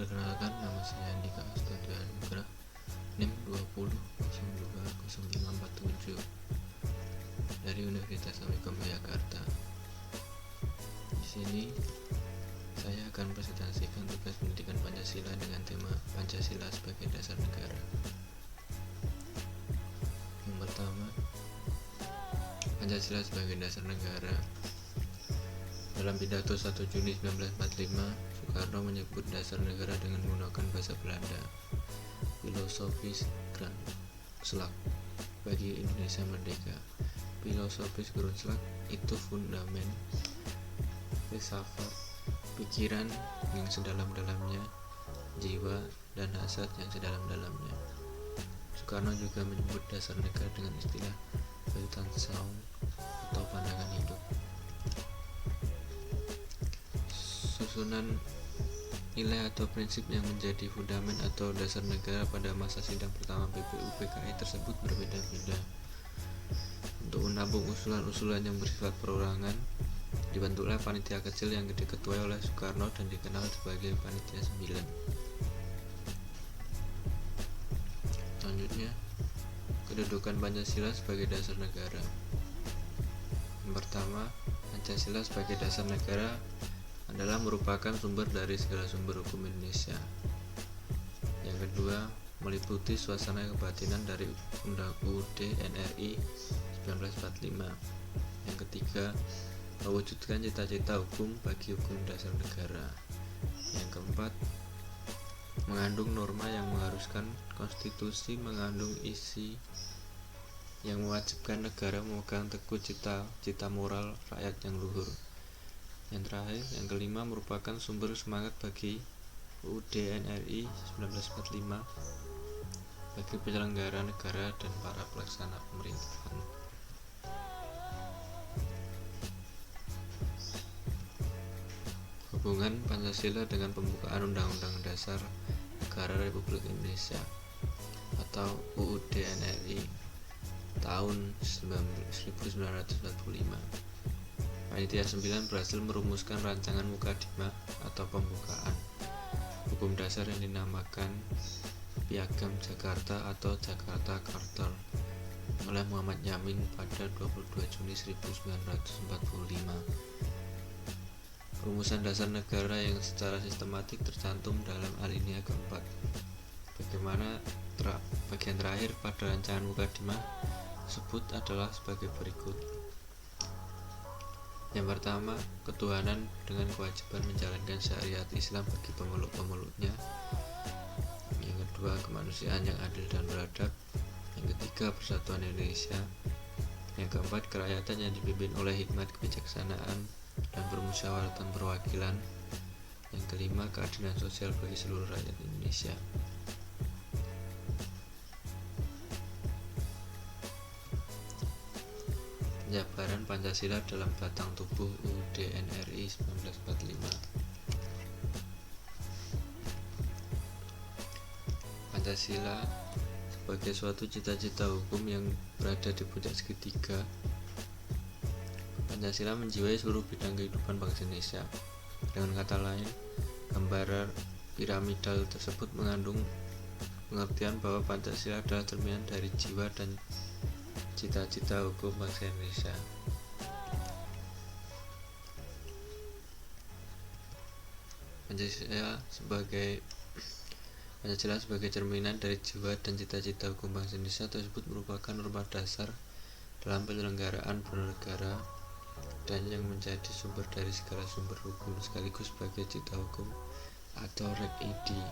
Perkenalkan, nama saya Andika Astuti Anugrah, NIM 20020547 dari Universitas Amikom Jakarta. Di sini saya akan presentasikan tugas pendidikan Pancasila dengan tema Pancasila sebagai dasar negara. Yang pertama, Pancasila sebagai dasar negara. Dalam pidato 1 Juni 1945, Soekarno menyebut dasar negara dengan menggunakan bahasa Belanda, filosofis grondslag bagi Indonesia merdeka. Filosofis grondslag itu fundamen filsafat, pikiran yang sedalam-dalamnya, jiwa dan hasrat yang sedalam-dalamnya. Soekarno juga menyebut dasar negara dengan istilah Weltanschauung atau pandangan hidup. Susunan nilai atau prinsip yang menjadi fundamen atau dasar negara pada masa sidang pertama BPUPKI tersebut berbeda-beda. Untuk menampung usulan-usulan yang bersifat perorangan, dibentuklah panitia kecil yang diketuai oleh Soekarno dan dikenal sebagai Panitia 9. Selanjutnya, kedudukan Pancasila sebagai dasar negara. Yang pertama, Pancasila sebagai dasar negara adalah merupakan sumber dari segala sumber hukum Indonesia. Yang kedua, meliputi suasana kebatinan dari Undang-UUD NRI 1945. Yang ketiga, mewujudkan cita-cita hukum bagi hukum dasar negara. Yang keempat, mengandung norma yang mengharuskan konstitusi, mengandung isi yang mewajibkan negara memegang teguh cita-cita moral rakyat yang luhur. Yang terakhir, yang kelima, merupakan sumber semangat bagi UUD NRI 1945 bagi penyelenggara negara dan para pelaksana pemerintahan. Hubungan Pancasila dengan pembukaan Undang-Undang Dasar Negara Republik Indonesia atau UUD NRI tahun 1945. Panitia 9 berhasil merumuskan rancangan Mukadimah atau pembukaan hukum dasar yang dinamakan Piagam Jakarta atau Jakarta Charter oleh Muhammad Yamin pada 22 Juni 1945. Rumusan dasar negara yang secara sistematik tercantum dalam alinea keempat. Bagian terakhir pada rancangan Mukadimah tersebut adalah sebagai berikut. Yang pertama, ketuhanan dengan kewajiban menjalankan syariat Islam bagi pemeluk-pemeluknya. Yang kedua, kemanusiaan yang adil dan beradab. Yang ketiga, persatuan Indonesia. Yang keempat, kerakyatan yang dipimpin oleh hikmat kebijaksanaan dan permusyawaratan perwakilan. Yang kelima, keadilan sosial bagi seluruh rakyat Indonesia. Penjabaran Pancasila dalam batang tubuh UUD NRI 1945. Pancasila sebagai suatu cita-cita hukum yang berada di puncak segitiga. Pancasila menjiwai seluruh bidang kehidupan bangsa Indonesia. Dengan kata lain, gambaran piramidal tersebut mengandung pengertian bahwa Pancasila adalah cerminan dari jiwa dan cita-cita hukum bangsa Indonesia. Pancasila sebagai cerminan dari jiwa dan cita-cita hukum bangsa Indonesia tersebut merupakan norma dasar dalam penyelenggaraan bernegara dan yang menjadi sumber dari segala sumber hukum sekaligus sebagai cita hukum atau rek idi,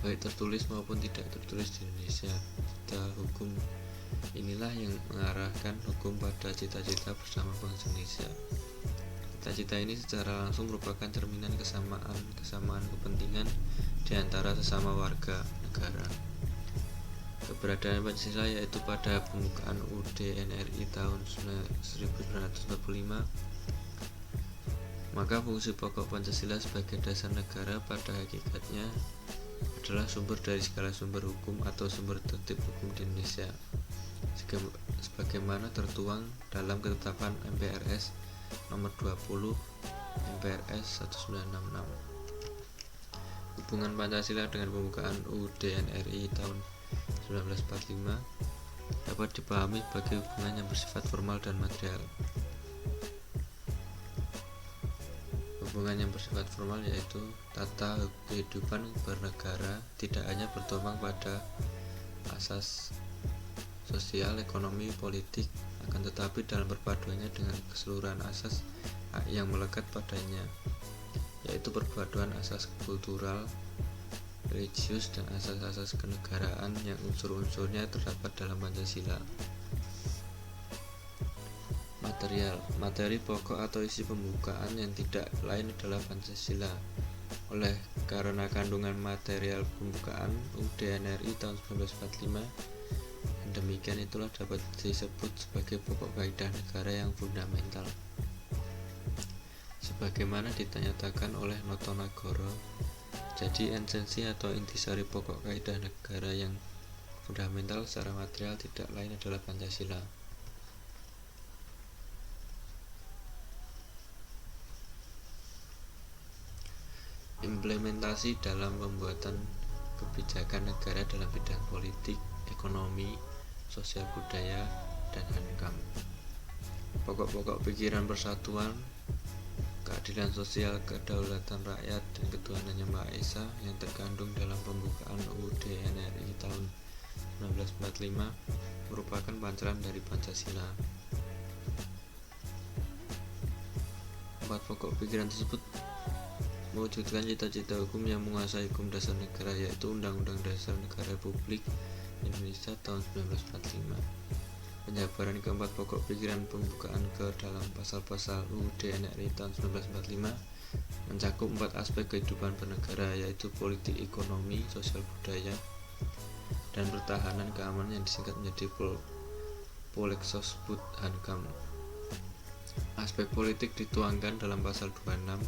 baik tertulis maupun tidak tertulis di Indonesia. Cita hukum inilah yang mengarahkan hukum pada cita-cita bersama bangsa Indonesia. Cita-cita ini secara langsung merupakan cerminan kesamaan kepentingan di antara sesama warga negara. Keberadaan Pancasila yaitu pada pembukaan UUD NRI tahun 1945. Maka fungsi pokok Pancasila sebagai dasar negara pada hakikatnya adalah sumber dari segala sumber hukum atau sumber tertib hukum di Indonesia, sebagaimana tertuang dalam ketetapan MPRS nomor 20 MPRS 1966. Hubungan Pancasila dengan pembukaan UUD NRI tahun 1945 dapat dipahami sebagai hubungan yang bersifat formal dan material. Hubungan yang bersifat formal yaitu tata kehidupan bernegara tidak hanya bertumbuh pada asas sosial, ekonomi, politik, akan tetapi dalam perpaduannya dengan keseluruhan asas yang melekat padanya, yaitu perpaduan asas kultural, religius, dan asas-asas kenegaraan yang unsur-unsurnya terdapat dalam Pancasila. Materi pokok atau isi pembukaan yang tidak lain adalah Pancasila. Oleh karena kandungan material pembukaan UUD NRI tahun 1945, dan demikian itulah dapat disebut sebagai pokok kaidah negara yang fundamental. Sebagaimana dinyatakan oleh Notonegoro, jadi esensi atau intisari pokok kaidah negara yang fundamental secara material tidak lain adalah Pancasila. Implementasi dalam pembuatan kebijakan negara dalam bidang politik, ekonomi, sosial budaya, dan hankam. Pokok-pokok pikiran persatuan, keadilan sosial, kedaulatan rakyat, dan ketuhanan Yang Maha Esa yang terkandung dalam pembukaan UUD NRI tahun 1945 merupakan pancaran dari Pancasila. 4 pokok pikiran tersebut mewujudkan cita-cita hukum yang menguasai hukum dasar negara, yaitu Undang-Undang Dasar Negara Republik Indonesia tahun 1945. Penjabaran keempat pokok pikiran pembukaan ke dalam pasal-pasal UUD NRI tahun 1945 mencakup 4 aspek kehidupan bernegara, yaitu politik, ekonomi, sosial budaya, dan pertahanan keamanan yang disingkat menjadi Polexosbud Hankam. Aspek politik dituangkan dalam pasal 26,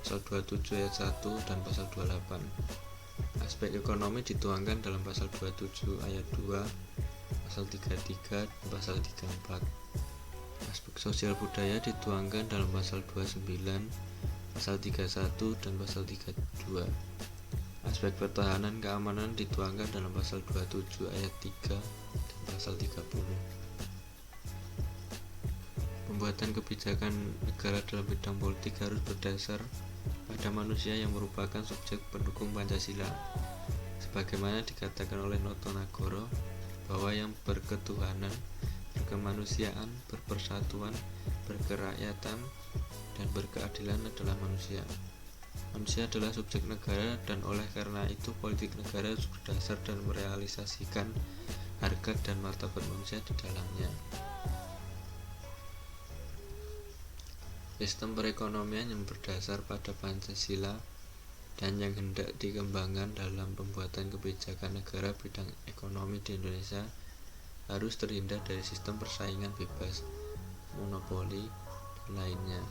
pasal 27 ayat 1, dan pasal 28. Aspek ekonomi dituangkan dalam pasal 27 ayat 2, pasal 33, dan pasal 34. Aspek sosial budaya dituangkan dalam pasal 29, pasal 31, dan pasal 32. Aspek pertahanan keamanan dituangkan dalam pasal 27 ayat 3 dan pasal 30. Pembuatan kebijakan negara dalam bidang politik harus berdasar pada manusia yang merupakan subjek pendukung Pancasila, sebagaimana dikatakan oleh Notonegoro bahwa yang berketuhanan, berkemanusiaan, berpersatuan, berkerakyatan, dan berkeadilan adalah manusia. Manusia adalah subjek negara, dan oleh karena itu politik negara harus berdasar dan merealisasikan harkat dan martabat manusia di dalamnya. Sistem perekonomian yang berdasar pada Pancasila dan yang hendak dikembangkan dalam pembuatan kebijakan negara bidang ekonomi di Indonesia harus terhindar dari sistem persaingan bebas, monopoli, dan lainnya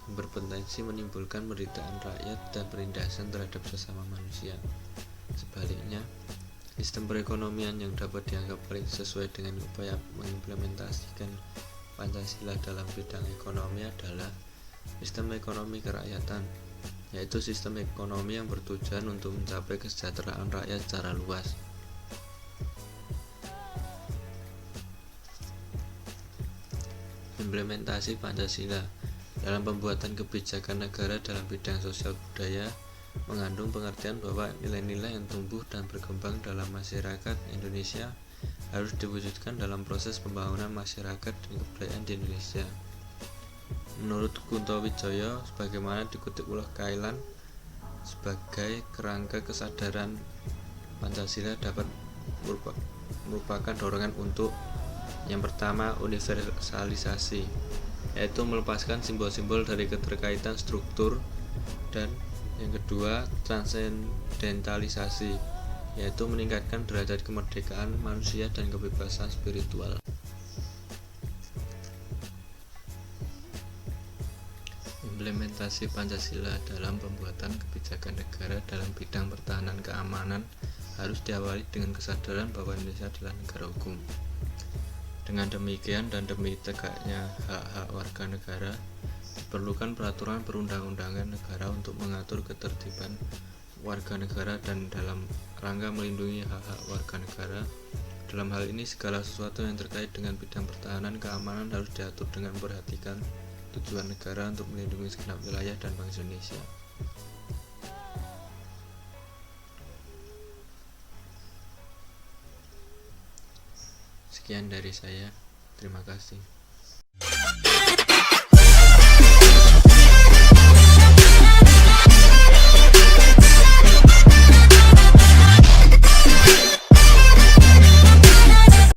yang berpotensi menimbulkan penderitaan rakyat dan penindasan terhadap sesama manusia. Sebaliknya, sistem perekonomian yang dapat dianggap paling sesuai dengan upaya mengimplementasikan Pancasila dalam bidang ekonomi adalah sistem ekonomi kerakyatan, yaitu sistem ekonomi yang bertujuan untuk mencapai kesejahteraan rakyat secara luas. Implementasi Pancasila dalam pembuatan kebijakan negara dalam bidang sosial budaya mengandung pengertian bahwa nilai-nilai yang tumbuh dan berkembang dalam masyarakat Indonesia harus diwujudkan dalam proses pembangunan masyarakat dan kebudayaan di Indonesia. Menurut Kunto Wijoyo, sebagaimana dikutip oleh Kailan, sebagai kerangka kesadaran Pancasila dapat merupakan dorongan untuk yang pertama, universalisasi, yaitu melepaskan simbol-simbol dari keterkaitan struktur, dan yang kedua, transendentalisasi, yaitu meningkatkan derajat kemerdekaan manusia dan kebebasan spiritual. Implementasi Pancasila dalam pembuatan kebijakan negara dalam bidang pertahanan keamanan harus diawali dengan kesadaran bahwa Indonesia adalah negara hukum. Dengan demikian dan demi tegaknya hak-hak warga negara, diperlukan peraturan perundang-undangan negara untuk mengatur ketertiban warga negara dan dalam rangka melindungi hak-hak warga negara. Dalam hal ini, segala sesuatu yang terkait dengan bidang pertahanan keamanan harus diatur dengan memperhatikan tujuan negara untuk melindungi segenap wilayah dan bangsa Indonesia. Sekian dari saya, terima kasih.